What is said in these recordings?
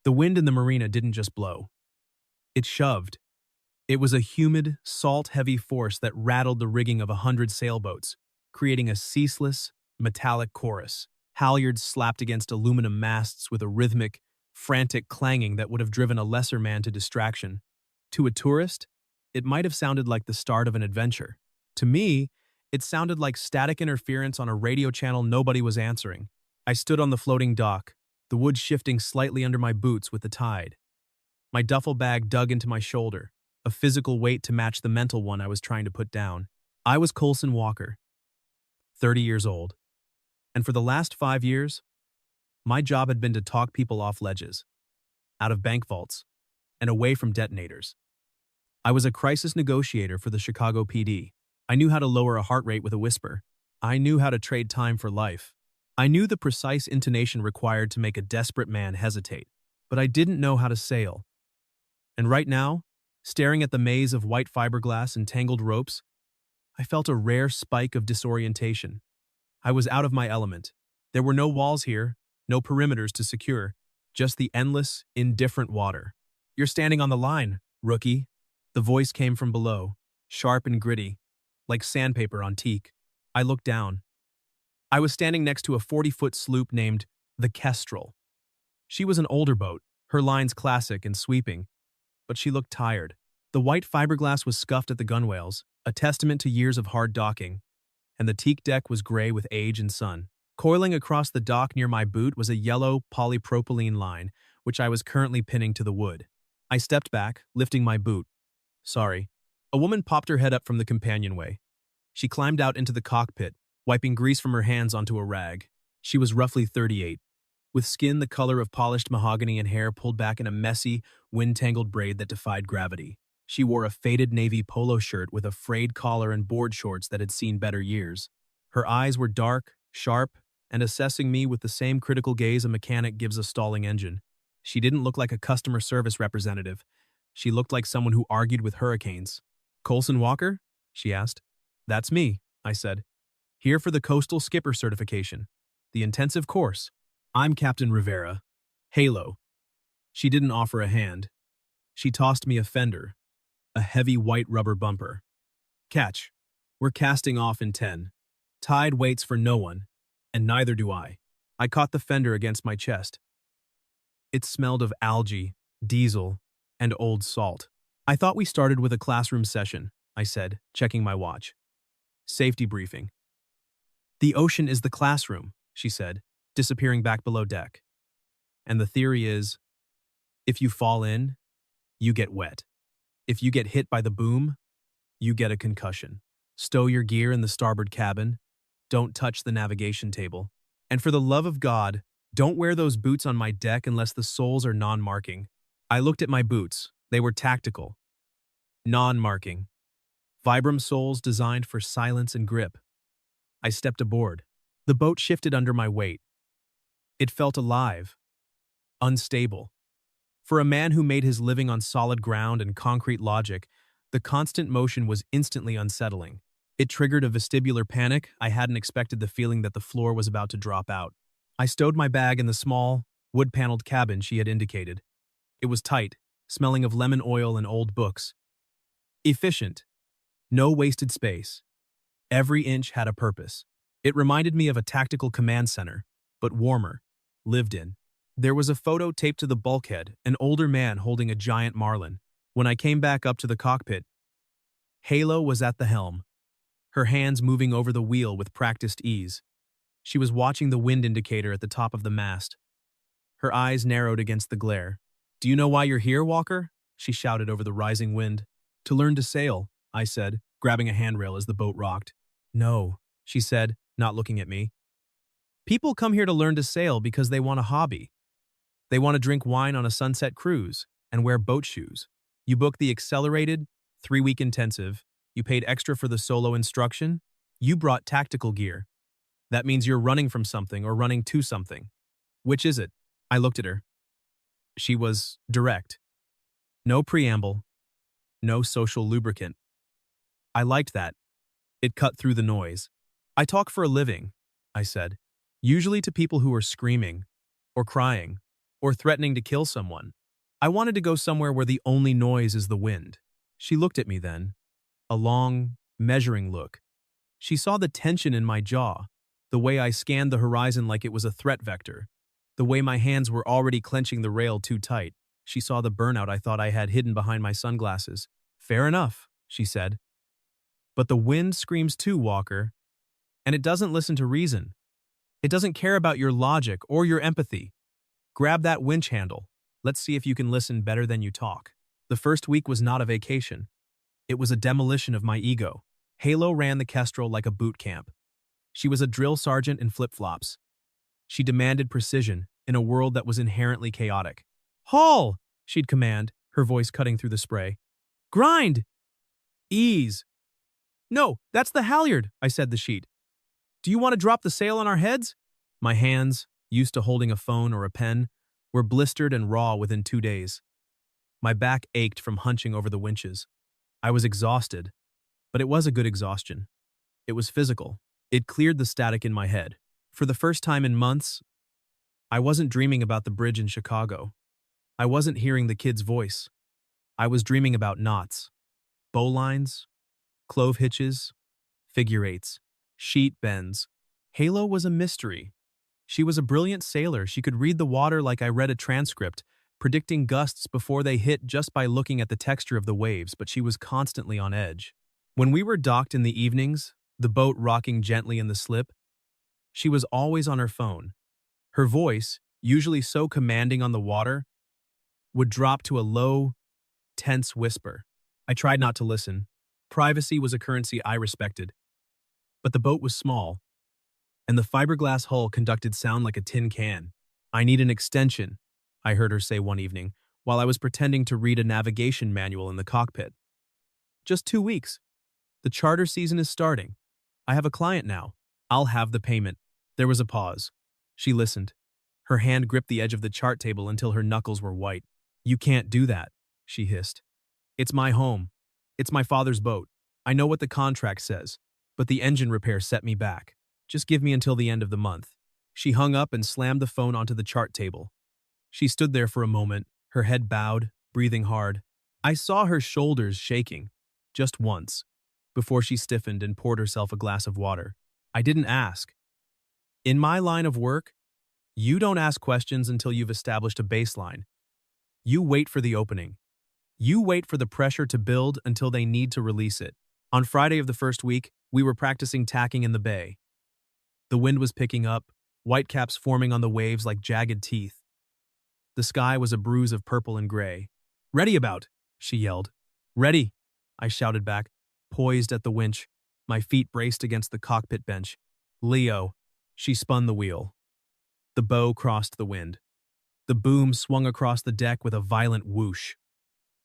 The wind in the marina didn't just blow. It shoved. It was a humid, salt-heavy force that rattled the rigging of 100 sailboats, creating a ceaseless, metallic chorus. Halyards slapped against aluminum masts with a rhythmic, frantic clanging that would have driven a lesser man to distraction. To a tourist, it might have sounded like the start of an adventure. To me, it sounded like static interference on a radio channel nobody was answering. I stood on the floating dock, the wood shifting slightly under my boots with the tide. My duffel bag dug into my shoulder, a physical weight to match the mental one I was trying to put down. I was Colson Walker, 30 years old, and for the last 5 years, my job had been to talk people off ledges, out of bank vaults, and away from detonators. I was a crisis negotiator for the Chicago PD. I knew how to lower a heart rate with a whisper. I knew how to trade time for life. I knew the precise intonation required to make a desperate man hesitate, but I didn't know how to sail. And right now, staring at the maze of white fiberglass and tangled ropes, I felt a rare spike of disorientation. I was out of my element. There were no walls here, no perimeters to secure, just the endless, indifferent water. "You're standing on the line, rookie." The voice came from below, sharp and gritty, like sandpaper on teak. I looked down. I was standing next to a 40-foot sloop named the Kestrel. She was an older boat, her lines classic and sweeping, but she looked tired. The white fiberglass was scuffed at the gunwales, a testament to years of hard docking, and the teak deck was gray with age and sun. Coiling across the dock near my boot was a yellow polypropylene line, which I was currently pinning to the wood. I stepped back, lifting my boot. "Sorry." A woman popped her head up from the companionway. She climbed out into the cockpit, wiping grease from her hands onto a rag. She was roughly 38, with skin the color of polished mahogany and hair pulled back in a messy, wind-tangled braid that defied gravity. She wore a faded navy polo shirt with a frayed collar and board shorts that had seen better years. Her eyes were dark, sharp, and assessing me with the same critical gaze a mechanic gives a stalling engine. She didn't look like a customer service representative. She looked like someone who argued with hurricanes. "Colson Walker?" she asked. "That's me," I said. "Here for the Coastal Skipper Certification, the intensive course. I'm Captain Rivera. Halo." She didn't offer a hand. She tossed me a fender, a heavy white rubber bumper. "Catch. We're casting off in 10. Tide waits for no one, and neither do I." I caught the fender against my chest. It smelled of algae, diesel, and old salt. "I thought we started with a classroom session," I said, checking my watch. "Safety briefing." "The ocean is the classroom," she said, disappearing back below deck. "And the theory is, if you fall in, you get wet. If you get hit by the boom, you get a concussion. Stow your gear in the starboard cabin. Don't touch the navigation table. And for the love of God, don't wear those boots on my deck unless the soles are non-marking." I looked at my boots. They were tactical. Non-marking. Vibram soles designed for silence and grip. I stepped aboard. The boat shifted under my weight. It felt alive, unstable. For a man who made his living on solid ground and concrete logic, the constant motion was instantly unsettling. It triggered a vestibular panic. I hadn't expected the feeling that the floor was about to drop out. I stowed my bag in the small, wood-paneled cabin she had indicated. It was tight, smelling of lemon oil and old books. Efficient. No wasted space. Every inch had a purpose. It reminded me of a tactical command center, but warmer, lived in. There was a photo taped to the bulkhead, an older man holding a giant marlin. When I came back up to the cockpit, Halo was at the helm, her hands moving over the wheel with practiced ease. She was watching the wind indicator at the top of the mast. Her eyes narrowed against the glare. "Do you know why you're here, Walker?" she shouted over the rising wind. "To learn to sail," I said, grabbing a handrail as the boat rocked. "No," she said, not looking at me. "People come here to learn to sail because they want a hobby. They want to drink wine on a sunset cruise and wear boat shoes. You book the accelerated, 3-week intensive. You paid extra for the solo instruction. You brought tactical gear. That means you're running from something or running to something. Which is it?" I looked at her. She was direct. No preamble. No social lubricant. I liked that. It cut through the noise. "I talk for a living," I said. "Usually to people who are screaming, or crying, or threatening to kill someone. I wanted to go somewhere where the only noise is the wind. She looked at me then, a long, measuring look. She saw the tension in my jaw, the way I scanned the horizon like it was a threat vector, the way my hands were already clenching the rail too tight. She saw the burnout I thought I had hidden behind my sunglasses. "Fair enough," she said. "But the wind screams too, Walker, and it doesn't listen to reason. It doesn't care about your logic or your empathy. Grab that winch handle. Let's see if you can listen better than you talk." The first week was not a vacation. It was a demolition of my ego. Halo ran the Kestrel like a boot camp. She was a drill sergeant in flip-flops. She demanded precision in a world that was inherently chaotic. "Haul!" she'd command, her voice cutting through the spray. "Grind! Ease!" "No, that's the halyard," I said the sheet. "Do you want to drop the sail on our heads?" My hands, used to holding a phone or a pen, were blistered and raw within 2 days. My back ached from hunching over the winches. I was exhausted, but it was a good exhaustion. It was physical. It cleared the static in my head. For the first time in months, I wasn't dreaming about the bridge in Chicago. I wasn't hearing the kid's voice. I was dreaming about knots, bowlines, clove hitches, figure eights, sheet bends. Halo was a mystery. She was a brilliant sailor. She could read the water like I read a transcript, predicting gusts before they hit just by looking at the texture of the waves, but she was constantly on edge. When we were docked in the evenings, the boat rocking gently in the slip, she was always on her phone. Her voice, usually so commanding on the water, would drop to a low, tense whisper. I tried not to listen. Privacy was a currency I respected. But the boat was small, and the fiberglass hull conducted sound like a tin can. "I need an extension," I heard her say one evening, while I was pretending to read a navigation manual in the cockpit. "Just 2 weeks. The charter season is starting. I have a client now. I'll have the payment." There was a pause. She listened. Her hand gripped the edge of the chart table until her knuckles were white. "You can't do that," she hissed. "It's my home. It's my father's boat. I know what the contract says, but the engine repair set me back. Just give me until the end of the month." She hung up and slammed the phone onto the chart table. She stood there for a moment, her head bowed, breathing hard. I saw her shoulders shaking, just once, before she stiffened and poured herself a glass of water. I didn't ask. In my line of work, you don't ask questions until you've established a baseline. You wait for the opening. You wait for the pressure to build until they need to release it. On Friday of the first week, we were practicing tacking in the bay. The wind was picking up, whitecaps forming on the waves like jagged teeth. The sky was a bruise of purple and gray. "Ready about," she yelled. "Ready," I shouted back, poised at the winch, my feet braced against the cockpit bench. "Leo." She spun the wheel. The bow crossed the wind. The boom swung across the deck with a violent whoosh.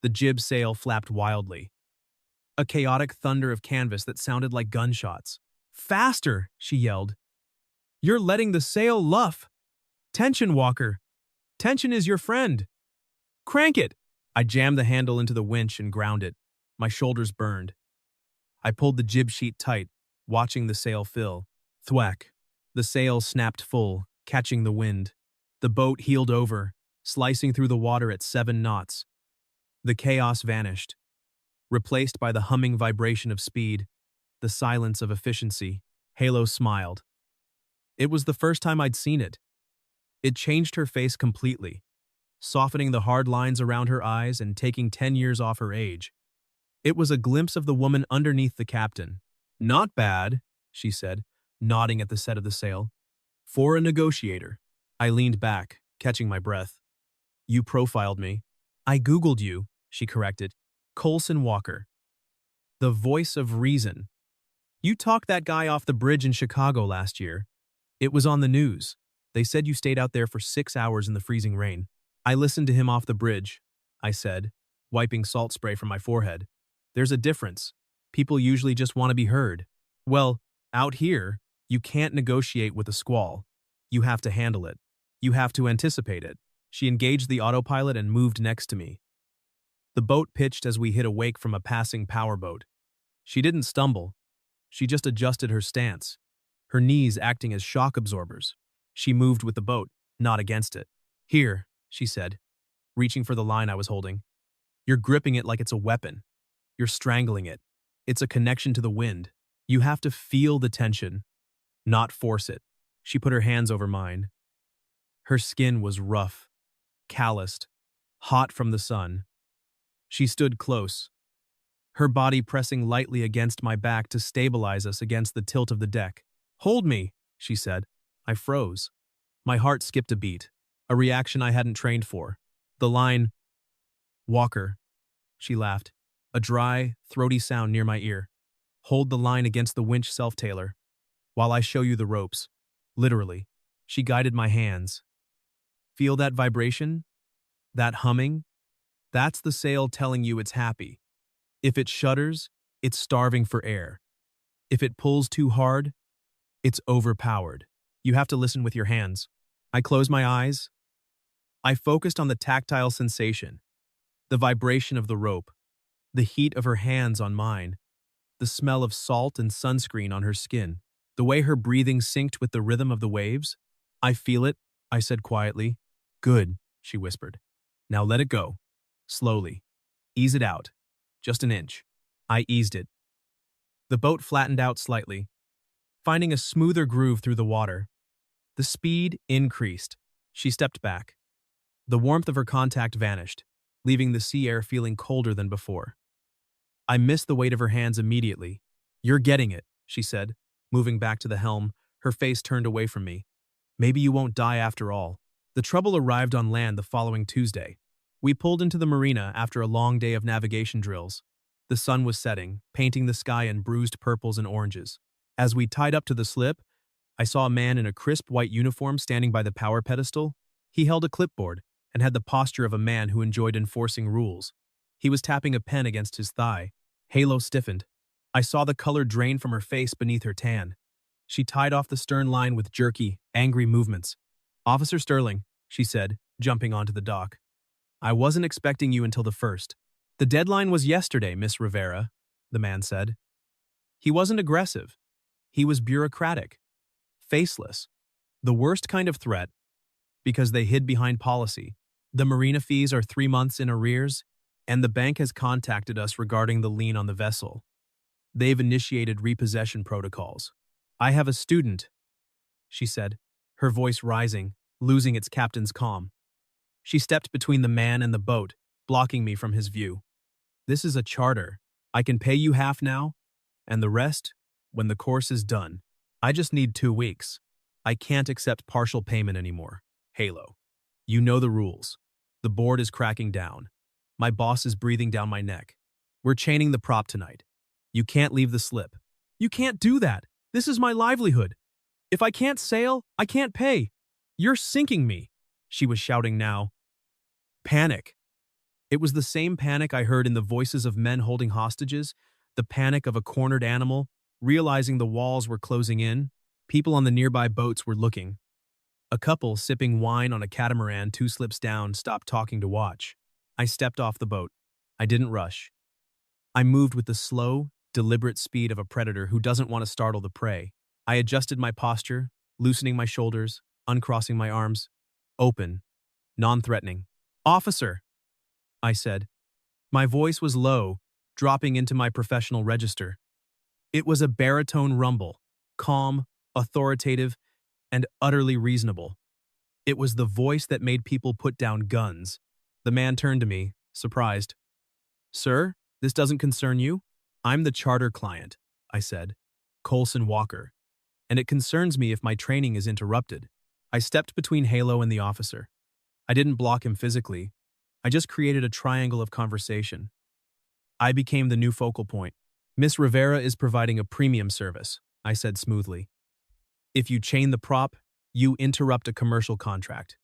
The jib sail flapped wildly. A chaotic thunder of canvas that sounded like gunshots. "Faster," she yelled. "You're letting the sail luff. Tension, Walker. Tension is your friend. Crank it." I jammed the handle into the winch and ground it. My shoulders burned. I pulled the jib sheet tight, watching the sail fill. Thwack. The sail snapped full, catching the wind. The boat heeled over, slicing through the water at 7 knots. The chaos vanished, replaced by the humming vibration of speed, the silence of efficiency. Halo smiled. It was the first time I'd seen it. It changed her face completely, softening the hard lines around her eyes and taking 10 years off her age. It was a glimpse of the woman underneath the captain. "Not bad," she said, nodding at the set of the sail. "For a negotiator." I leaned back, catching my breath. "You profiled me." "I Googled you," she corrected. "Colson Walker. The voice of reason. You talked that guy off the bridge in Chicago last year. It was on the news. They said you stayed out there for 6 hours in the freezing rain." "I listened to him off the bridge," I said, wiping salt spray from my forehead. "There's a difference. People usually just want to be heard. Well, out here, you can't negotiate with a squall. You have to handle it. You have to anticipate it." She engaged the autopilot and moved next to me. The boat pitched as we hit a wake from a passing powerboat. She didn't stumble. She just adjusted her stance, her knees acting as shock absorbers. She moved with the boat, not against it. "Here," she said, reaching for the line I was holding. You're gripping it like it's a weapon. You're strangling it. It's a connection to the wind. You have to feel the tension, not force it. She put her hands over mine. Her skin was rough, calloused, hot from the sun. She stood close, her body pressing lightly against my back to stabilize us against the tilt of the deck. Hold me, she said. I froze. My heart skipped a beat, a reaction I hadn't trained for. The line, Walker, she laughed, a dry, throaty sound near my ear. Hold the line against the winch self-tailer, while I show you the ropes. Literally, she guided my hands. Feel that vibration? That humming? That's the sail telling you it's happy. If it shudders, it's starving for air. If it pulls too hard, it's overpowered. You have to listen with your hands. I closed my eyes. I focused on the tactile sensation, the vibration of the rope, the heat of her hands on mine, the smell of salt and sunscreen on her skin, the way her breathing synced with the rhythm of the waves. I feel it, I said quietly. Good, she whispered. Now let it go. Slowly. Ease it out. Just an inch. I eased it. The boat flattened out slightly, finding a smoother groove through the water. The speed increased. She stepped back. The warmth of her contact vanished, leaving the sea air feeling colder than before. I missed the weight of her hands immediately. You're getting it, she said, moving back to the helm, her face turned away from me. Maybe you won't die after all. The trouble arrived on land the following Tuesday. We pulled into the marina after a long day of navigation drills. The sun was setting, painting the sky in bruised purples and oranges. As we tied up to the slip, I saw a man in a crisp white uniform standing by the power pedestal. He held a clipboard and had the posture of a man who enjoyed enforcing rules. He was tapping a pen against his thigh. Halo stiffened. I saw the color drain from her face beneath her tan. She tied off the stern line with jerky, angry movements. Officer Sterling, she said, jumping onto the dock. I wasn't expecting you until the 1st. The deadline was yesterday, Miss Rivera, the man said. He wasn't aggressive. He was bureaucratic. Faceless. The worst kind of threat, because they hid behind policy. The marina fees are 3 months in arrears, and the bank has contacted us regarding the lien on the vessel. They've initiated repossession protocols. I have a student, she said, her voice rising, losing its captain's calm. She stepped between the man and the boat, blocking me from his view. This is a charter. I can pay you half now, and the rest when the course is done. I just need 2 weeks. I can't accept partial payment anymore. Halo. You know the rules. The board is cracking down. My boss is breathing down my neck. We're chaining the prop tonight. You can't leave the slip. You can't do that. This is my livelihood. If I can't sail, I can't pay. You're sinking me, she was shouting now. Panic. It was the same panic I heard in the voices of men holding hostages, the panic of a cornered animal, realizing the walls were closing in. People on the nearby boats were looking. A couple sipping wine on a catamaran 2 slips down stopped talking to watch. I stepped off the boat. I didn't rush. I moved with the slow, deliberate speed of a predator who doesn't want to startle the prey. I adjusted my posture, loosening my shoulders, uncrossing my arms. Open, non-threatening. Officer, I said. My voice was low, dropping into my professional register. It was a baritone rumble, calm, authoritative, and utterly reasonable. It was the voice that made people put down guns. The man turned to me, surprised. Sir, this doesn't concern you? I'm the charter client, I said, Colson Walker, and it concerns me if my training is interrupted. I stepped between Halo and the officer. I didn't block him physically. I just created a triangle of conversation. I became the new focal point. Miss Rivera is providing a premium service, I said smoothly. If you chain the prop, you interrupt a commercial contract.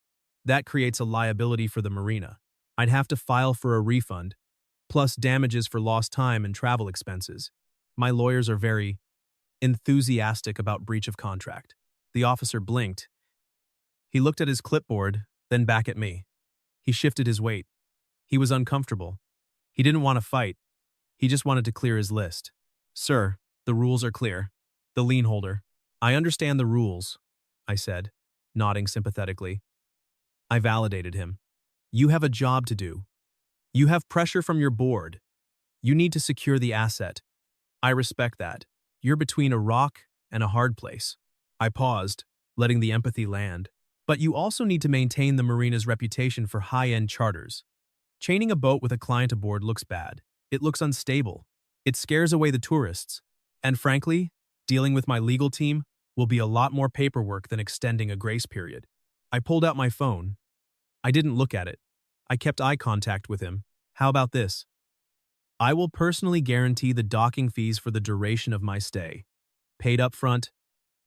That creates a liability for the marina. I'd have to file for a refund, plus damages for lost time and travel expenses. My lawyers are very enthusiastic about breach of contract. The officer blinked. He looked at his clipboard, then back at me. He shifted his weight. He was uncomfortable. He didn't want to fight. He just wanted to clear his list. Sir, the rules are clear. The lien holder. I understand the rules, I said, nodding sympathetically. I validated him. You have a job to do. You have pressure from your board. You need to secure the asset. I respect that. You're between a rock and a hard place. I paused, letting the empathy land. But you also need to maintain the marina's reputation for high-end charters. Chaining a boat with a client aboard looks bad. It looks unstable. It scares away the tourists. And frankly, dealing with my legal team will be a lot more paperwork than extending a grace period. I pulled out my phone. I didn't look at it. I kept eye contact with him. How about this? I will personally guarantee the docking fees for the duration of my stay. Paid up front,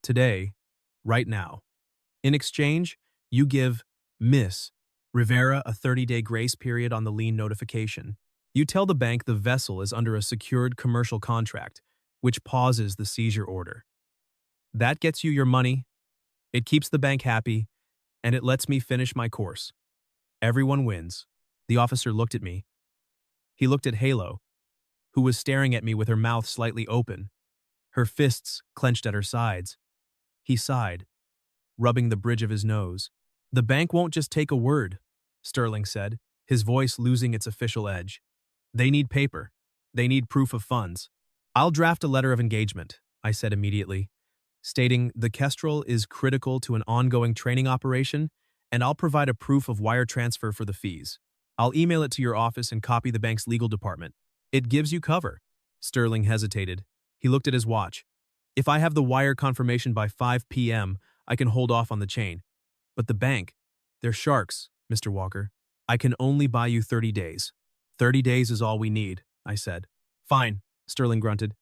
today, right now. In exchange, you give Miss Rivera a 30-day grace period on the lien notification. You tell the bank the vessel is under a secured commercial contract, which pauses the seizure order. That gets you your money, it keeps the bank happy, and it lets me finish my course. Everyone wins. The officer looked at me. He looked at Halo, who was staring at me with her mouth slightly open, her fists clenched at her sides. He sighed, rubbing the bridge of his nose. The bank won't just take a word, Sterling said, his voice losing its official edge. They need paper. They need proof of funds. I'll draft a letter of engagement, I said immediately, stating the Kestrel is critical to an ongoing training operation, and I'll provide a proof of wire transfer for the fees. I'll email it to your office and copy the bank's legal department. It gives you cover. Sterling hesitated. He looked at his watch. If I have the wire confirmation by 5 p.m., I can hold off on the chain. But the bank, they're sharks, Mr. Walker. I can only buy you 30 days. 30 days is all we need, I said. Fine, Sterling grunted.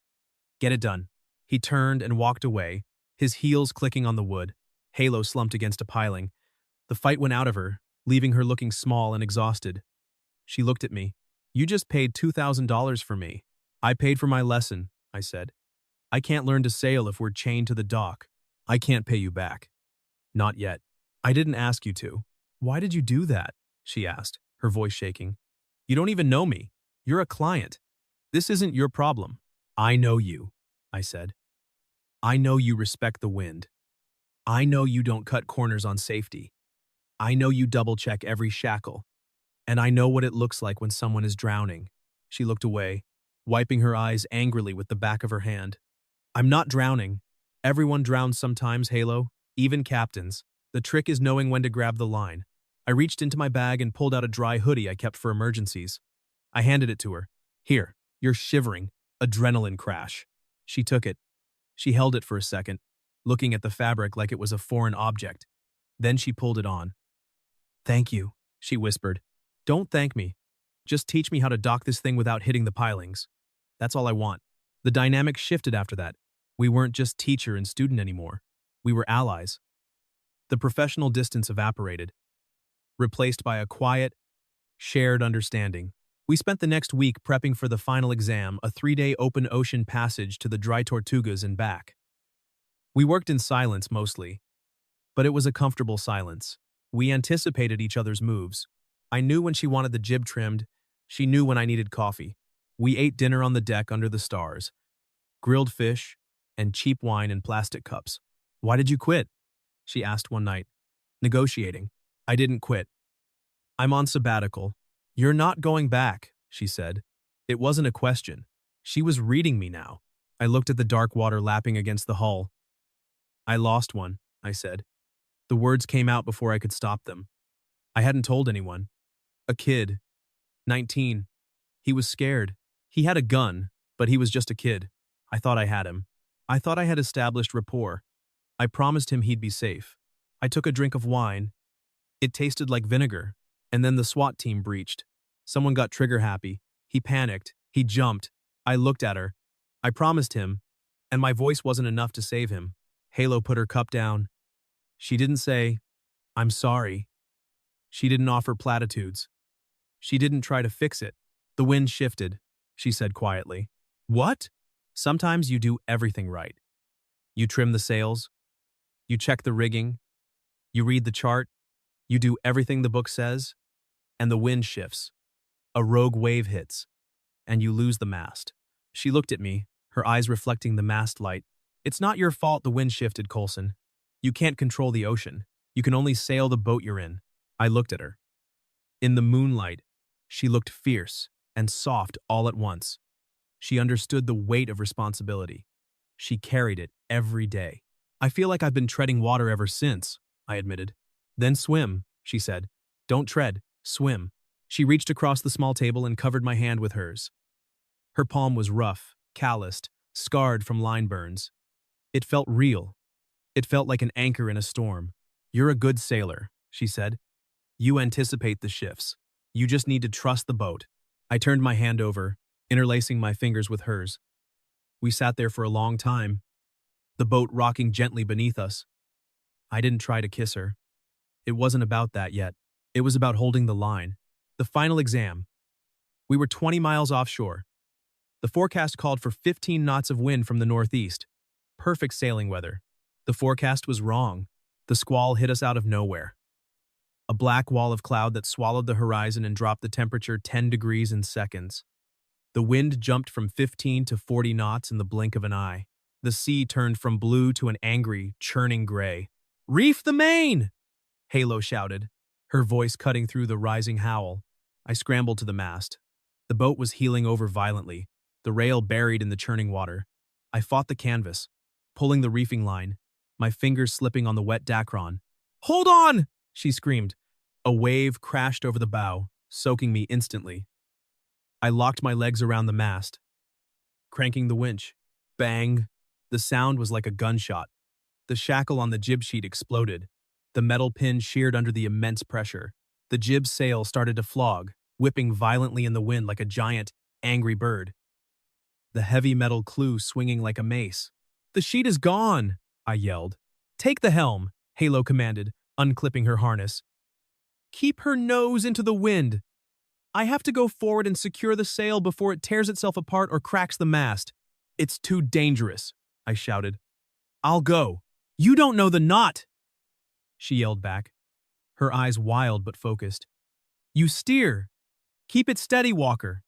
Get it done. He turned and walked away, his heels clicking on the wood. Halo slumped against a piling. The fight went out of her, leaving her looking small and exhausted. She looked at me. You just paid $2,000 for me. I paid for my lesson, I said. I can't learn to sail if we're chained to the dock. I can't pay you back. Not yet. I didn't ask you to. Why did you do that? She asked, her voice shaking. You don't even know me. You're a client. This isn't your problem. I know you, I said. I know you respect the wind. I know you don't cut corners on safety. I know you double-check every shackle. And I know what it looks like when someone is drowning. She looked away, wiping her eyes angrily with the back of her hand. I'm not drowning. Everyone drowns sometimes, Halo, even captains. The trick is knowing when to grab the line. I reached into my bag and pulled out a dry hoodie I kept for emergencies. I handed it to her. Here, you're shivering. Adrenaline crash. She took it. She held it for a second, looking at the fabric like it was a foreign object. Then she pulled it on. Thank you, she whispered. Don't thank me. Just teach me how to dock this thing without hitting the pilings. That's all I want. The dynamic shifted after that. We weren't just teacher and student anymore. We were allies. The professional distance evaporated, replaced by a quiet, shared understanding. We spent the next week prepping for the final exam, a 3-day open ocean passage to the Dry Tortugas and back. We worked in silence mostly, but it was a comfortable silence. We anticipated each other's moves. I knew when she wanted the jib trimmed. She knew when I needed coffee. We ate dinner on the deck under the stars. Grilled fish and cheap wine in plastic cups. Why did you quit? She asked one night. Negotiating. I didn't quit. I'm on sabbatical. You're not going back, she said. It wasn't a question. She was reading me now. I looked at the dark water lapping against the hull. I lost one, I said. The words came out before I could stop them. I hadn't told anyone. A kid. 19. He was scared. He had a gun, but he was just a kid. I thought I had him. I thought I had established rapport. I promised him he'd be safe. I took a drink of wine. It tasted like vinegar. And then the SWAT team breached. Someone got trigger happy. He panicked. He jumped. I looked at her. I promised him, and my voice wasn't enough to save him. Halo put her cup down. She didn't say, I'm sorry. She didn't offer platitudes. She didn't try to fix it. The wind shifted, she said quietly. What? Sometimes you do everything right. You trim the sails. You check the rigging. You read the chart. You do everything the book says. And the wind shifts. A rogue wave hits. And you lose the mast. She looked at me, her eyes reflecting the mast light. It's not your fault the wind shifted, Coulson. You can't control the ocean. You can only sail the boat you're in. I looked at her. In the moonlight, she looked fierce and soft all at once. She understood the weight of responsibility. She carried it every day. I feel like I've been treading water ever since, I admitted. Then swim, she said. Don't tread, swim. She reached across the small table and covered my hand with hers. Her palm was rough, calloused, scarred from line burns. It felt real. It felt like an anchor in a storm. You're a good sailor, she said. You anticipate the shifts. You just need to trust the boat. I turned my hand over, interlacing my fingers with hers. We sat there for a long time, the boat rocking gently beneath us. I didn't try to kiss her. It wasn't about that yet. It was about holding the line. The final exam. We were 20 miles offshore. The forecast called for 15 knots of wind from the northeast. Perfect sailing weather. The forecast was wrong. The squall hit us out of nowhere. A black wall of cloud that swallowed the horizon and dropped the temperature 10 degrees in seconds. The wind jumped from 15 to 40 knots in the blink of an eye. The sea turned from blue to an angry, churning gray. "Reef the main!" Halo shouted, her voice cutting through the rising howl. I scrambled to the mast. The boat was heeling over violently, the rail buried in the churning water. I fought the canvas, pulling the reefing line, my fingers slipping on the wet dacron. "Hold on!" she screamed. A wave crashed over the bow, soaking me instantly. I locked my legs around the mast, cranking the winch. Bang! The sound was like a gunshot. The shackle on the jib sheet exploded. The metal pin sheared under the immense pressure. The jib sail started to flog, whipping violently in the wind like a giant, angry bird. The heavy metal clew swinging like a mace. "The sheet is gone!" I yelled. "Take the helm," Halo commanded, unclipping her harness. "Keep her nose into the wind. I have to go forward and secure the sail before it tears itself apart or cracks the mast." "It's too dangerous," I shouted. "I'll go." "You don't know the knot!" she yelled back, her eyes wild but focused. "You steer. Keep it steady, Walker.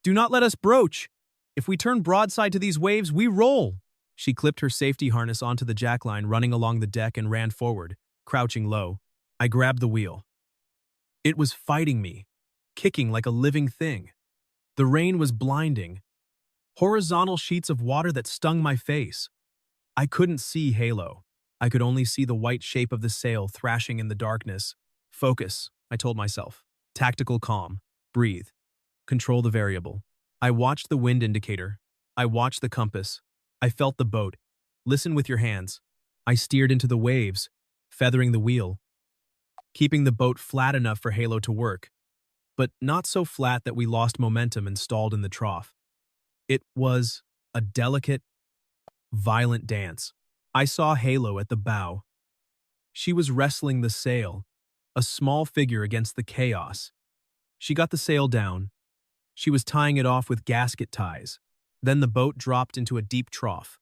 Do not let us broach. If we turn broadside to these waves, we roll." She clipped her safety harness onto the jackline running along the deck and ran forward, crouching low. I grabbed the wheel. It was fighting me, kicking like a living thing. The rain was blinding. Horizontal sheets of water that stung my face. I couldn't see Halo. I could only see the white shape of the sail thrashing in the darkness. "Focus," I told myself. Tactical calm. Breathe. Control the variable. I watched the wind indicator. I watched the compass. I felt the boat. "Listen with your hands." I steered into the waves, feathering the wheel, keeping the boat flat enough for Halo to work, but not so flat that we lost momentum and stalled in the trough. It was a delicate, violent dance. I saw Halo at the bow. She was wrestling the sail, a small figure against the chaos. She got the sail down. She was tying it off with gasket ties. Then the boat dropped into a deep trough.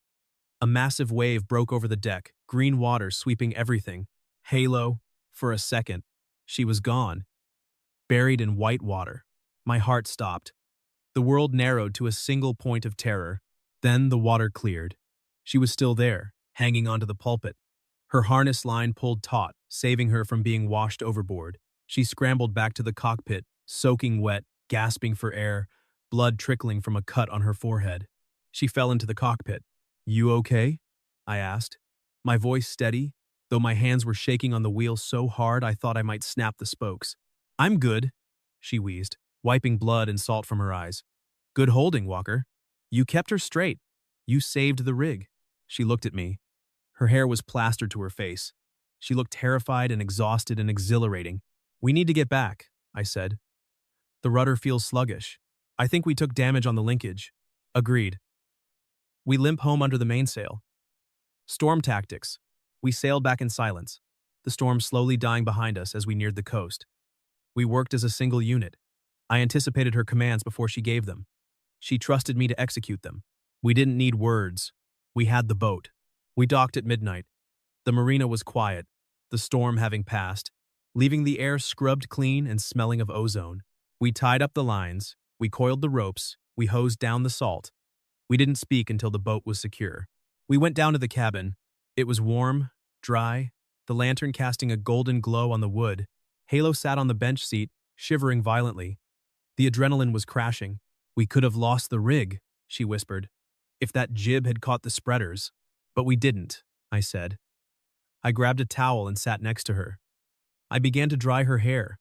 A massive wave broke over the deck, green water sweeping everything. Halo, for a second, she was gone, buried in white water. My heart stopped. The world narrowed to a single point of terror. Then the water cleared. She was still there, hanging onto the pulpit. Her harness line pulled taut, saving her from being washed overboard. She scrambled back to the cockpit, soaking wet, gasping for air, blood trickling from a cut on her forehead. She fell into the cockpit. "You okay?" I asked, my voice steady, though my hands were shaking on the wheel so hard I thought I might snap the spokes. "I'm good," she wheezed, wiping blood and salt from her eyes. "Good holding, Walker. You kept her straight. You saved the rig." She looked at me. Her hair was plastered to her face. She looked terrified and exhausted and exhilarating. "We need to get back," I said. "The rudder feels sluggish. I think we took damage on the linkage." "Agreed." We limp home under the mainsail. Storm tactics. We sailed back in silence, the storm slowly dying behind us as we neared the coast. We worked as a single unit. I anticipated her commands before she gave them. She trusted me to execute them. We didn't need words. We had the boat. We docked at midnight. The marina was quiet, the storm having passed, leaving the air scrubbed clean and smelling of ozone. We tied up the lines, we coiled the ropes, we hosed down the salt. We didn't speak until the boat was secure. We went down to the cabin. It was warm, dry, the lantern casting a golden glow on the wood. Halo sat on the bench seat, shivering violently. The adrenaline was crashing. "We could have lost the rig," she whispered, "if that jib had caught the spreaders. But we didn't," I said. I grabbed a towel and sat next to her. I began to dry her hair.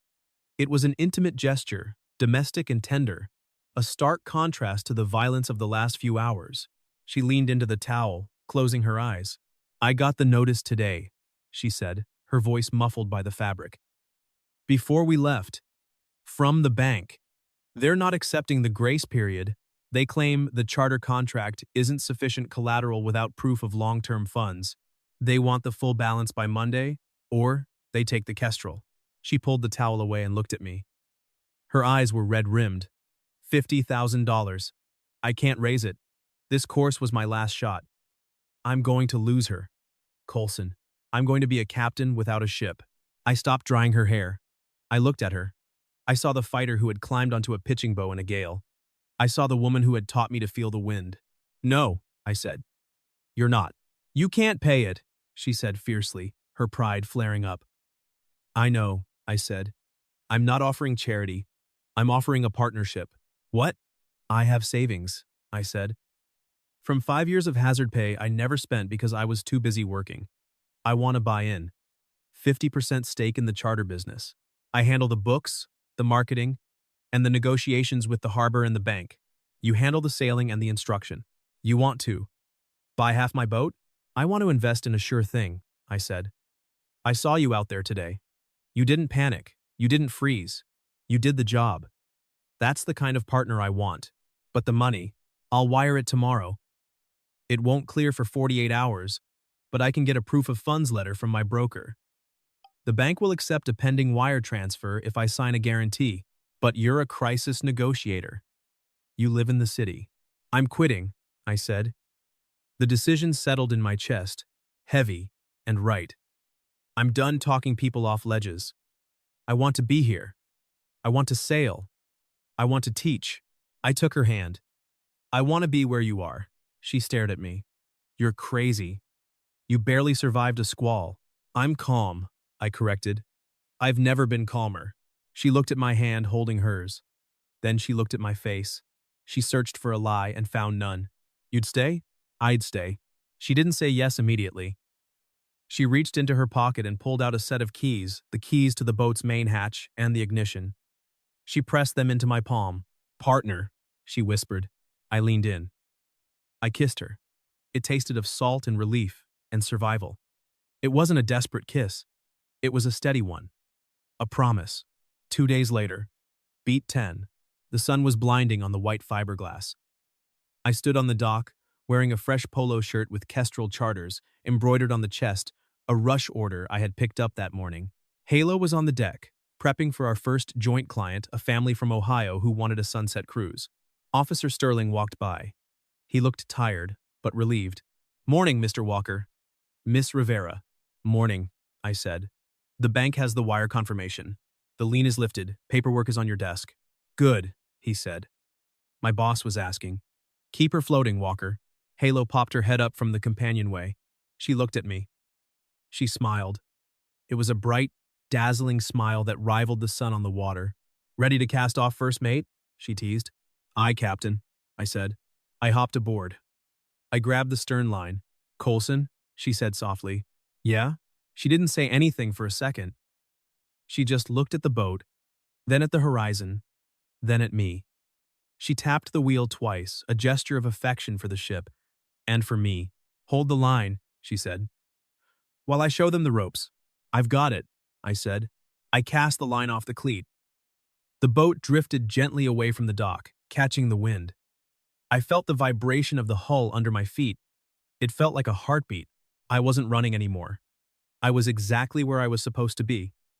It was an intimate gesture, domestic and tender, a stark contrast to the violence of the last few hours. She leaned into the towel, closing her eyes. "I got the notice today," she said, her voice muffled by the fabric. "Before we left. From the bank. They're not accepting the grace period. They claim the charter contract isn't sufficient collateral without proof of long-term funds. They want the full balance by Monday, or they take the Kestrel." She pulled the towel away and looked at me. Her eyes were red-rimmed. $50,000. I can't raise it. This course was my last shot. I'm going to lose her. Coulson. I'm going to be a captain without a ship. I stopped drying her hair. I looked at her. I saw the fighter who had climbed onto a pitching bow in a gale. I saw the woman who had taught me to feel the wind. "No," I said. "You're not. You can't pay it," she said fiercely, her pride flaring up. "I know," I said. "I'm not offering charity. I'm offering a partnership." "What?" "I have savings," I said. "From 5 years of hazard pay I never spent because I was too busy working. I want to buy in. 50% stake in the charter business. I handle the books, the marketing, and the negotiations with the harbor and the bank. You handle the sailing and the instruction. You want to buy half my boat?" "I want to invest in a sure thing," I said. "I saw you out there today. You didn't panic. You didn't freeze. You did the job. That's the kind of partner I want. But the money, I'll wire it tomorrow. It won't clear for 48 hours, but I can get a proof of funds letter from my broker. The bank will accept a pending wire transfer if I sign a guarantee, but you're a crisis negotiator. You live in the city." "I'm quitting," I said. The decision settled in my chest, heavy and right. I'm done talking people off ledges. I want to be here. I want to sail. I want to teach. I took her hand. "I want to be where you are." She stared at me. "You're crazy. You barely survived a squall." "I'm calm," I corrected. "I've never been calmer." She looked at my hand holding hers. Then she looked at my face. She searched for a lie and found none. "You'd stay?" "I'd stay." She didn't say yes immediately. She reached into her pocket and pulled out a set of keys, the keys to the boat's main hatch and the ignition. She pressed them into my palm. "Partner," she whispered. I leaned in. I kissed her. It tasted of salt and relief and survival. It wasn't a desperate kiss. It was a steady one. A promise. 2 days later. Beat 10. The sun was blinding on the white fiberglass. I stood on the dock, wearing a fresh polo shirt with Kestrel charters embroidered on the chest, a rush order I had picked up that morning. Halo was on the deck, prepping for our first joint client, a family from Ohio who wanted a sunset cruise. Officer Sterling walked by. He looked tired, but relieved. "Morning, Mr. Walker." "Miss Rivera." "Morning," I said. "The bank has the wire confirmation. The lien is lifted. Paperwork is on your desk." "Good," he said. My boss was asking. "Keep her floating, Walker." Halo popped her head up from the companionway. She looked at me. She smiled. It was a bright, dazzling smile that rivaled the sun on the water. "Ready to cast off, first mate?" she teased. "Aye, Captain," I said. I hopped aboard. I grabbed the stern line. "Coulson?" she said softly. "Yeah?" She didn't say anything for a second. She just looked at the boat, then at the horizon, then at me. She tapped the wheel twice, a gesture of affection for the ship, and for me. "Hold the line," she said, "while I show them the ropes." "I've got it," I said. I cast the line off the cleat. The boat drifted gently away from the dock, catching the wind. I felt the vibration of the hull under my feet. It felt like a heartbeat. I wasn't running anymore. I was exactly where I was supposed to be.